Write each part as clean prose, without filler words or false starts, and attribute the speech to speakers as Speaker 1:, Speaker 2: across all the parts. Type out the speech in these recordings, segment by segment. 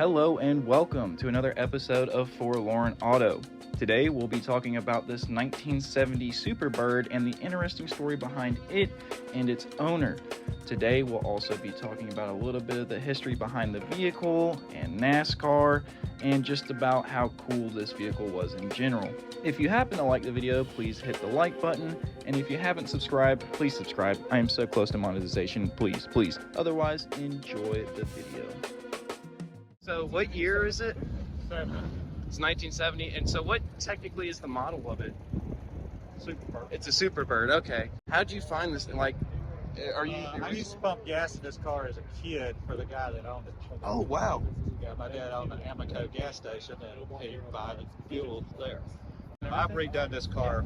Speaker 1: Hello and welcome to another episode of Forlorn Auto. Today we'll be talking about this 1970 Superbird and the interesting story behind it and its owner. Today we'll also be talking about a little bit of the history behind the vehicle and NASCAR and just about how cool this vehicle was in general. If you happen to like the video, please hit the like button, and if you haven't subscribed, please subscribe. I am so close to monetization, please. Otherwise, enjoy the video. So what year is it? It's 1970, and so what technically is the model of it?
Speaker 2: Superbird.
Speaker 1: It's a Superbird, okay. How'd you find this? Like,
Speaker 2: I used to pump gas in this car as a kid for the guy that owned it.
Speaker 1: Oh, wow.
Speaker 2: Yeah, my dad owned an Amoco gas station, and he'd buy the fuel there. I've redone this car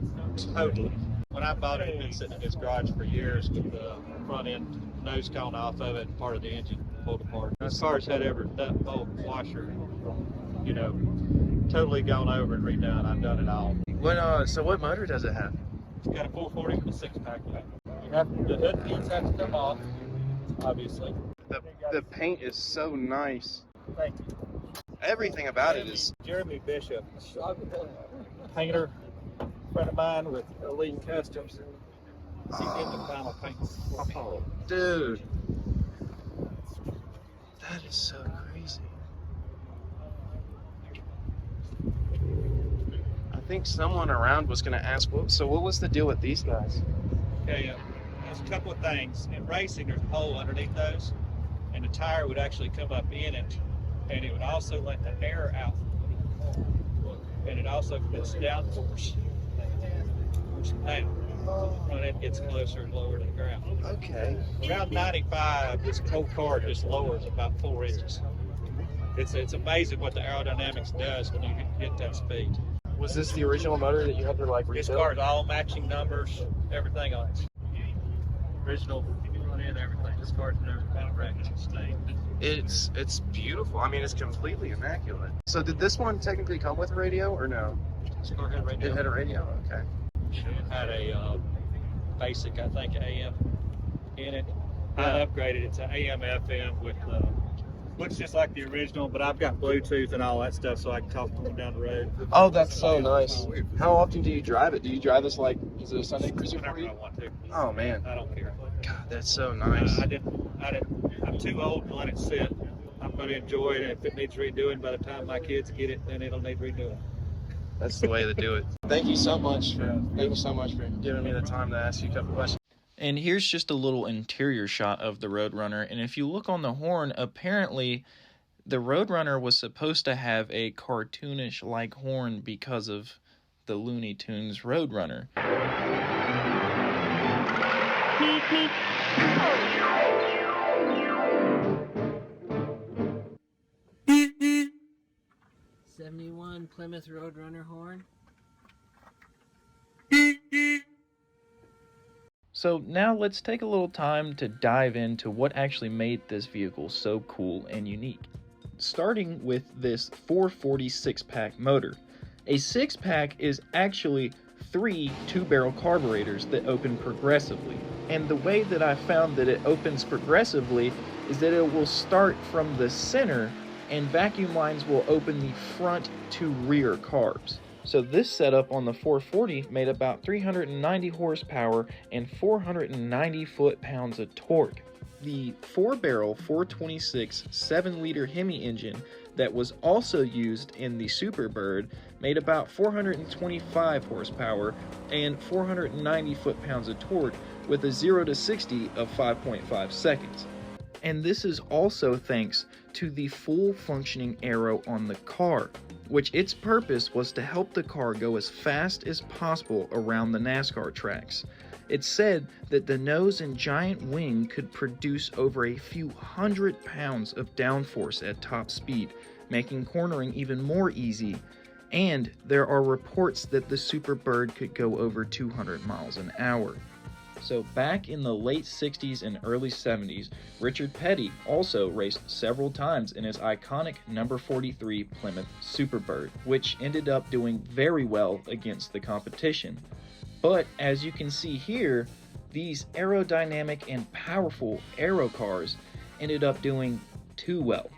Speaker 2: totally. When I bought it, it'd been sitting in his garage for years with the front end nose cone off of it and part of the engine pulled apart. This car's had that whole washer, totally gone over and redone. I've done it all.
Speaker 1: So what motor does it have?
Speaker 2: It's got a 440 with a 6-pack. The hood beads have to come off, obviously.
Speaker 1: The paint is so nice.
Speaker 2: Thank you.
Speaker 1: Everything about it is...
Speaker 2: Jeremy Bishop, painter, friend of mine with Elite Customs. He did the final paint.
Speaker 1: Oh, dude. That is so crazy. I think someone around was going to ask, so what was the deal with these guys?
Speaker 2: Okay, there's a couple of things. In racing, there's a hole underneath those, and the tire would actually come up in it, and it would also let the air out. And it also puts downforce. Push it down. When it gets closer and lower to the ground.
Speaker 1: Okay.
Speaker 2: Around 95, this whole car just lowers about 4 inches. It's amazing what the aerodynamics does when you get that speed.
Speaker 1: Was this the original motor that you had to like rebuild?
Speaker 2: This car's all matching numbers, everything on it. Original front end, everything. This car's never been wrecked.
Speaker 1: It's beautiful. I mean, it's completely immaculate. So did this one technically come with a radio or no?
Speaker 2: This car had a radio.
Speaker 1: It had a radio, okay.
Speaker 2: It had a basic, I think, AM in it. I upgraded it to AM FM with looks just like the original, but I've got Bluetooth and all that stuff, so I can talk to them down the road.
Speaker 1: Oh, that's so nice. How often do you drive it? Do you drive this like, is it a Sunday cruiser for
Speaker 2: Whenever
Speaker 1: you?
Speaker 2: I want to.
Speaker 1: Oh man.
Speaker 2: I don't care.
Speaker 1: God, that's so nice.
Speaker 2: I'm too old to let it sit. I'm going to enjoy it. If it needs redoing, by the time my kids get it, then it'll need redoing.
Speaker 1: That's the way to do it. Thank you so much for giving me the time to ask you a couple questions. And here's just a little interior shot of the Roadrunner, and if you look on the horn, apparently the Roadrunner was supposed to have a cartoonish-like horn because of the Looney Tunes Roadrunner.
Speaker 3: 71 Plymouth Roadrunner horn.
Speaker 1: So now let's take a little time to dive into what actually made this vehicle so cool and unique. Starting with this 440 6-pack motor. A 6-pack is actually 3 2-barrel carburetors that open progressively. And the way that I found that it opens progressively is that it will start from the center and vacuum lines will open the front to rear carbs. So this setup on the 440 made about 390 horsepower and 490 foot-pounds of torque. The 4-barrel 426 7-liter Hemi engine that was also used in the Superbird made about 425 horsepower and 490 foot-pounds of torque with a 0 to 60 of 5.5 seconds. And this is also thanks to the full functioning aero on the car, which its purpose was to help the car go as fast as possible around the NASCAR tracks. It's said that the nose and giant wing could produce over a few hundred pounds of downforce at top speed, making cornering even more easy, and there are reports that the Superbird could go over 200 miles an hour. So back in the late 60s and early 70s, Richard Petty also raced several times in his iconic number 43 Plymouth Superbird, which ended up doing very well against the competition. But as you can see here, these aerodynamic and powerful aero cars ended up doing too well.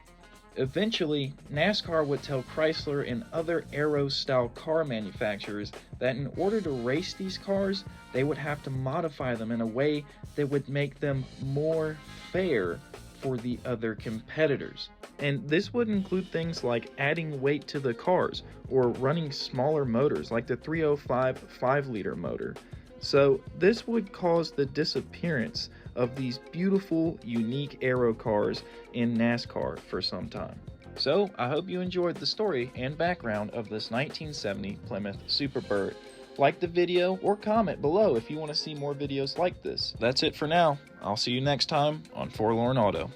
Speaker 1: Eventually, NASCAR would tell Chrysler and other aero-style car manufacturers that in order to race these cars, they would have to modify them in a way that would make them more fair for the other competitors. And this would include things like adding weight to the cars or running smaller motors like the 305 5-liter motor. So this would cause the disappearance of these beautiful, unique aero cars in NASCAR for some time. So I hope you enjoyed the story and background of this 1970 Plymouth Superbird. Like the video or comment below if you want to see more videos like this. That's it for now. I'll see you next time on Forlorn Auto.